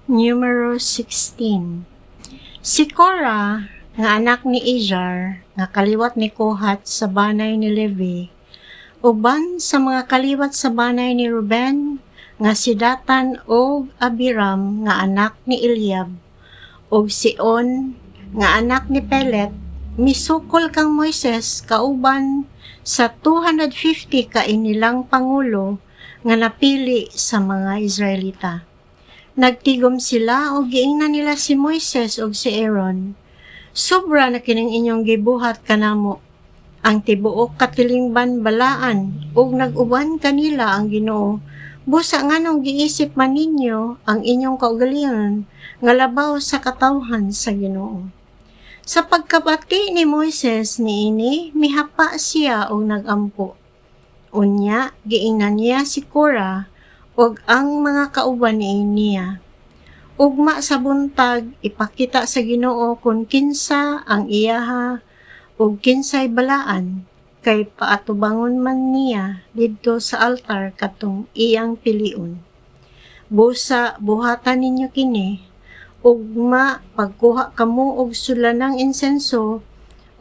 Numero 16. Si Korah, nga anak ni Izhar, nga kaliwat ni Kohat sa banay ni Levi, uban sa mga kaliwat sa banay ni Ruben, nga si Datan o Abiram, nga anak ni Eliab, o si On, nga anak ni Pelet, misukol kang Moises kauban sa 250 ka inilang pangulo nga napili sa mga Israelita. Nagtigom sila o giingnan nila si Moises o si Aaron. Sobra na kining inyong gibuhat kanamo. Ang tibuok katilingban balaan ug nag-uban kanila ang Ginoo. Busa nganong giisip man ninyo ang inyong kaugalingon nga labaw sa katawhan sa Ginoo. Sa pagkabati ni Moises niini, mihapa siya og nagampo. Unya, giingnan niya si Korah ug ang mga kauban niya. Ugma sa buntag, ipakita sa Ginoo kung kinsa ang iyaha ug kinsay balaan, kay paatubangon man niya didto sa altar katong iyang piliun. Busa, buhatan ninyo kini, ugma pagkuha kamo og sulanang insenso,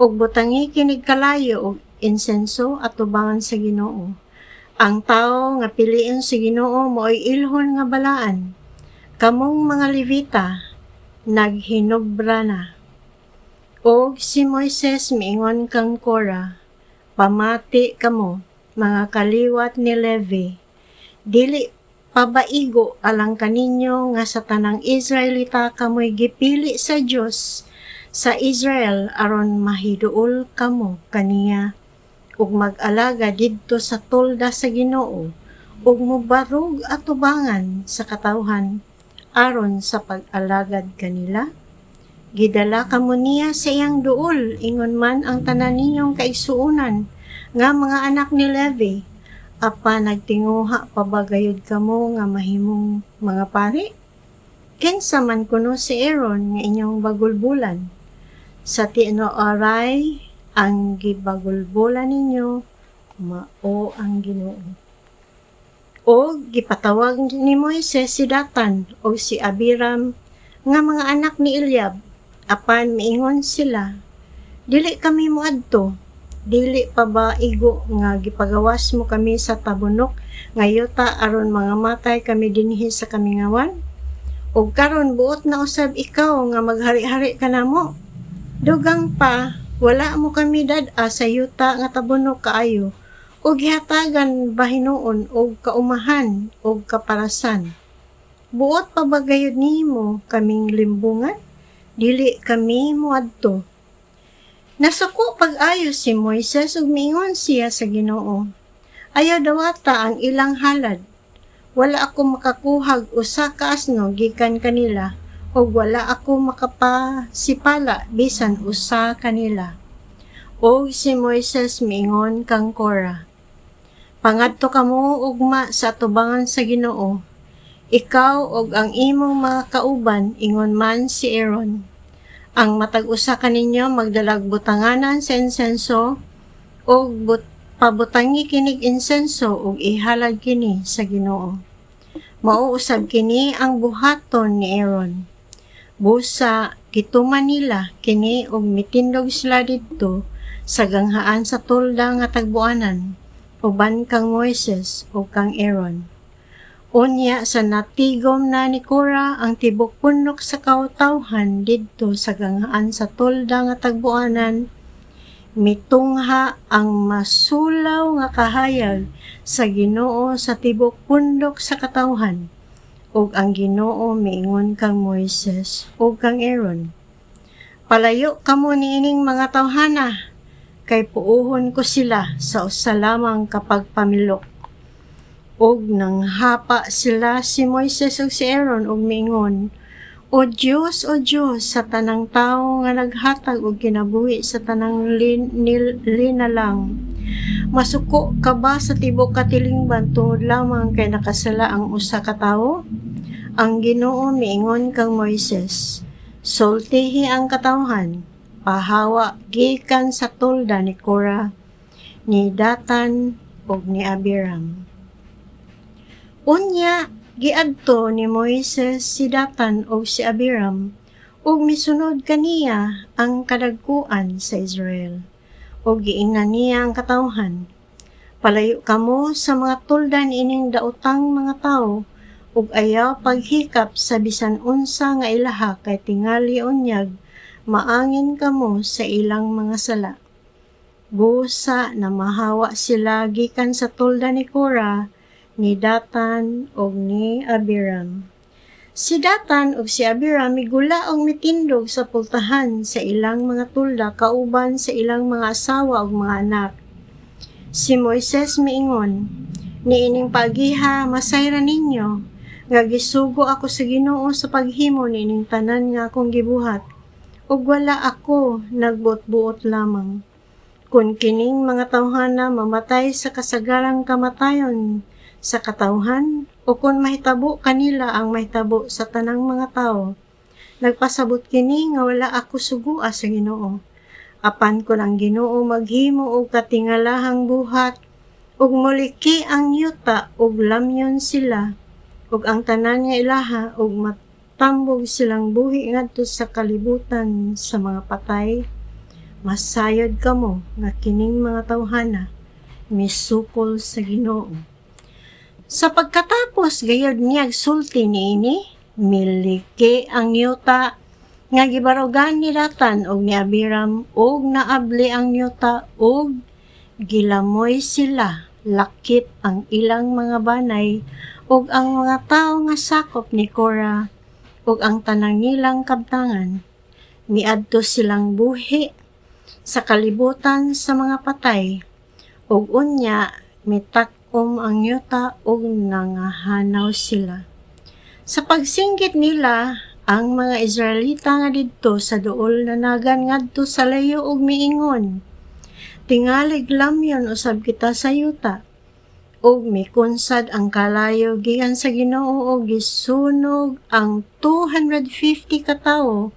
ug butangi kinig kalayo og insenso atubangan sa Ginoo. Ang tao nga piliin sa Ginoo mo'y ilhon nga balaan. Kamong mga Levita, naghinobra na. O si Moises miingon kang Korah, pamati kamo, mga kaliwat ni Levi. Dili pabaigo alang kaninyo nga sa tanang Israelita kamoy gipili sa Dios sa Israel aron mahiduol kamo kaniya ug mag-alaga didto sa tolda sa Ginoo ug mobarog atubangan sa katawhan aron sa pag-alagad kanila. Gidala kamo niya sa iyang duol ingon man ang tanan ninyong kaigsuonan nga mga anak ni Levi, apa nagtinguha pabagayod kamo nga mahimong mga pari. Kinsa man kuno si Aaron nga inyong bagulbulan, sa tinuoray ang gibagulbulan ninyo, mao ang Ginoo. O gipatawag ni Moises si Datan o si Abiram nga mga anak ni Eliab, apan miingon sila, dili kami moadto, dili pa ba igo nga gipagawas mo kami sa tabunok nga yuta aron mga matay kami dinhi sa kamingawan? O karon buot na usab ikaw nga maghari-hari kanamo. Dugang pa, wala mo kami dad-a sa yuta nga tabunok kaayo, o gihatagan bahinuon o kaumahan o kaparasan. Buot pa ba gayud nimo kaming limbungan? Dili kami moadto. Nasuko pag-ayo si Moises ug miingon siya sa Ginoo, ayaw dawata ang ilang halad. Wala ako makakuhag usa ka asno gikan kanila, o wala ako makapasipala bisan usa kanila. O si Moises miingon kang Korah, pangadto kamo ugma sa atubangan sa Ginoo, ikaw og ang imong mga kauban, ingon man si Aaron. Ang matag usa kaninyo magdalag butanganan sa insenso og pabutangi kinig insenso ug ihalad kini sa Ginoo. Mao usab kini ang buhaton ni Aaron. Busa gituman nila kini og mitindog sila didto sa ganghaan sa tolda nga tagbuanan uban kang Moises o kang Aaron. Unya sa natigom na ni Korah ang tibok punok sa kautawhan didto sa ganghaan sa tolda nga tagbuanan, mitungha ang masulaw nga kahayag sa Ginoo sa tibok pundok sa katawhan, ug ang Ginoo miingon kang Moises ug kang Aaron, palayo kamo niining mga tawhana, kay puuhon ko sila sa usa lamang kapag pamilok. Og nanghapa sila si Moises ug si Aaron ug miingon, O Diyos, sa tanang tao nga naghatag og kinabuhi sa tanang linalang, masuko ka ba sa tibok katilingban tungod lamang kay nakasala ang usa ka tawo? Ang Ginoo miingon kang Moises, sultihi ang katawhan, pahawa gikan sa tolda ni Korah, ni Datan ug ni Abiram. Unya, Giadto ni Moises si Datan o si Abiram, ug misunod kaniya ang kadagkuan sa Israel. O giingnan niya ang katawhan. Palayo kamo sa mga tuldan ining daotang mga tao, ug ayaw paghikap sa bisan unsa nga ilaha kay tingali unyag maangin kamo sa ilang mga sala. Busa na mahawa sila gikan sa tuldan ni Korah, ni Datan ug ni Abiram. Si Datan ug si Abiram migula og mitindog sa pultahan sa ilang mga tulda kauban sa ilang mga asawa ug mga anak. Si Moises miingon, niining pagiha masayra ninyo, nga gisugo ako sa Ginoo sa paghimo niining tanan nga akong gibuhat, ug wala ako nagbuot-buot lamang. Kung kining mga tawhana mamatay sa kasagarang kamatayon sa katawhan, o kung mahitabo kanila ang mahitabo sa tanang mga tao, nagpasabot kini nga wala ako sugua sa Ginoo. Apan kun ang Ginoo maghimo og katingalahang buhat, ug moliki ang yuta ug lamyon sila, ug ang tanan nga ilaha ug matambog silang buhi ngadto sa kalibutan sa mga patay, masayod kamo nga kining mga tawhana misukol sa Ginoo. Sa pagkatapos gayud niyag sulti niini, miliki ang yuta nga gibarugan ni Datan og ni Abiram, og naabli ang yuta og gilamoy sila, lakip ang ilang mga banay og ang mga tawo nga sakop ni Korah og ang tanang nilang kabtangan. Miadto silang buhi sa kalibutan sa mga patay, og unya mitak ang yuta ug nangahanaw sila. Sa pagsinggit nila, ang mga Israelita nga didto sa duol nanagan ngadto sa layo ug miingon, tingalig lamyon usab kita sa yuta, ug mikunsad ang kalayo gikan sa Ginoo ug gisunog ang 250 ka tawo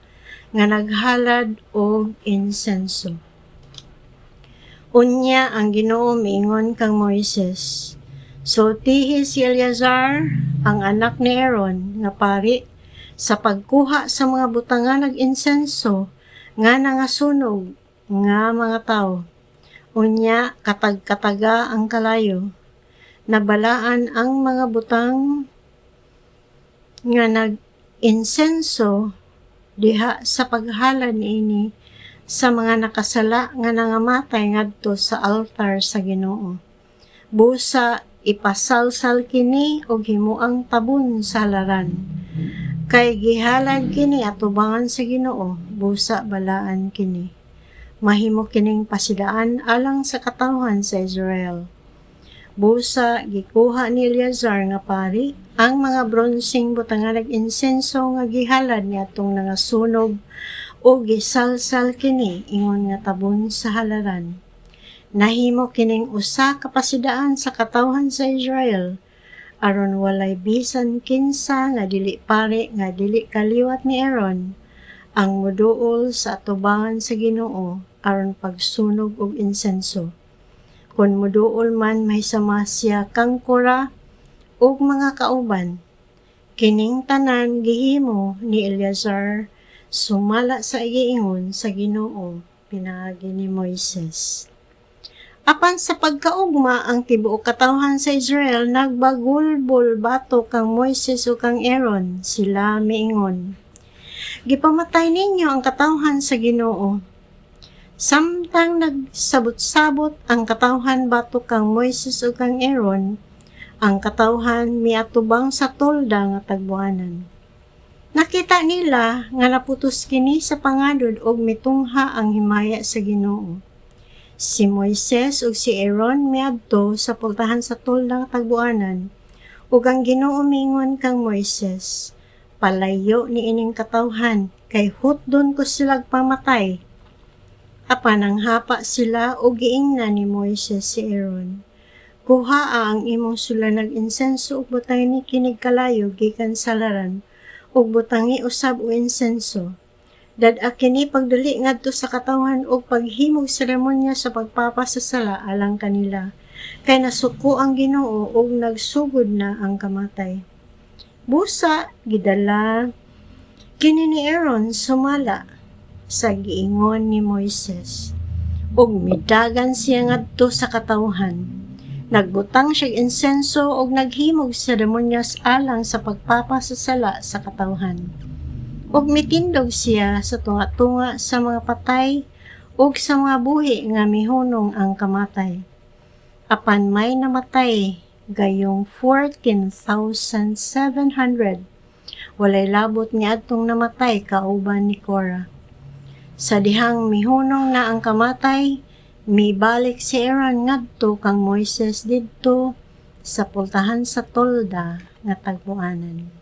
nga naghalad og insenso. Unya ang Ginoo miingon kang Moises, sultihi si Eleazar, ang anak ni Aaron, nga pari, sa pagkuha sa mga butangan ng insenso, nga nangasunog, nga mga tao. Unya, katag-kataga ang kalayo, nabalaan ang mga butang nga nag-insenso, diha sa paghalad niini, sa mga nakasala nga nangamatay ngadto sa altar sa Ginoo. Busa ipasalsal kini og himuang tabun sa halaran. Kay gihalad kini atubangan sa Ginoo, busa balaan kini. Mahimo kining pasidaan alang sa katawhan sa Israel. Busa gikuha ni Eleazar nga pari ang mga bronseng butangan ng insenso nga gihalad niadtong nangasunog o gisalsal kini ingon nga tabon sa halaran. Nahimo kining usa ka pasidaan sa katawhan sa Israel, aron walay bisan kinsa nga dili pare nga dili kaliwat ni Aaron, ang moduol sa atubangan sa Ginoo aron pagsunog og insenso. Kun moduol man mahisama siya kang Korah ug mga kauban, kining tanan gihimo ni Eleazar sumala sa iingon sa Ginoo pinaagi ni Moises. Apan sa pagkaugma ang tibuok katawhan sa Israel, nagbagulbol bato kang Moises o kang Aaron, sila miingon, gipamatay ninyo ang katawhan sa Ginoo. Samtang nagsabot-sabot ang katawhan bato kang Moises o kang Aaron, ang katawhan miatubang sa tolda nga tagbuanan. Nakita nila nga naputos kini sa pangadod og mitungha ang himaya sa Ginoo. Si Moises ug si Aaron miadto sa pultahan sa tolda nga tagbuanan, ug ang Ginoo mingon kang Moises, palayo ni ining katawhan kay hutdon ko sila pamatay. Apan ang hapa sila ug giingnan ni Moises si Aaron, kuhaa ang imong sulanag insenso ug butang ni kinig kalayo gikan sa laran, ug butangi usab o insenso. Dad-a kini pagdali ngadto sa katawhan ug paghimog seremonya sa pagpapasasala alang kanila, kay nasuko ang Ginoo ug nagsugod na ang kamatay. Busa gidala kini ni Aaron sumala sa giingon ni Moises, ug midagan siya ngadto sa katawhan. Nagbutang siya insenso ug naghimog sa demonyos alang sa pagpapasasala sa katawhan. Ug mitindog siya sa tunga-tunga sa mga patay ug sa mga buhi nga mihunong ang kamatay. Apan may namatay gayong 14,700. Walay labot nga atong namatay kauban ni Korah. Sa dihang mihunong na ang kamatay, mibalik si Aaron ngadto kang Moises didto sa pultahan sa tolda nga tagpuanan.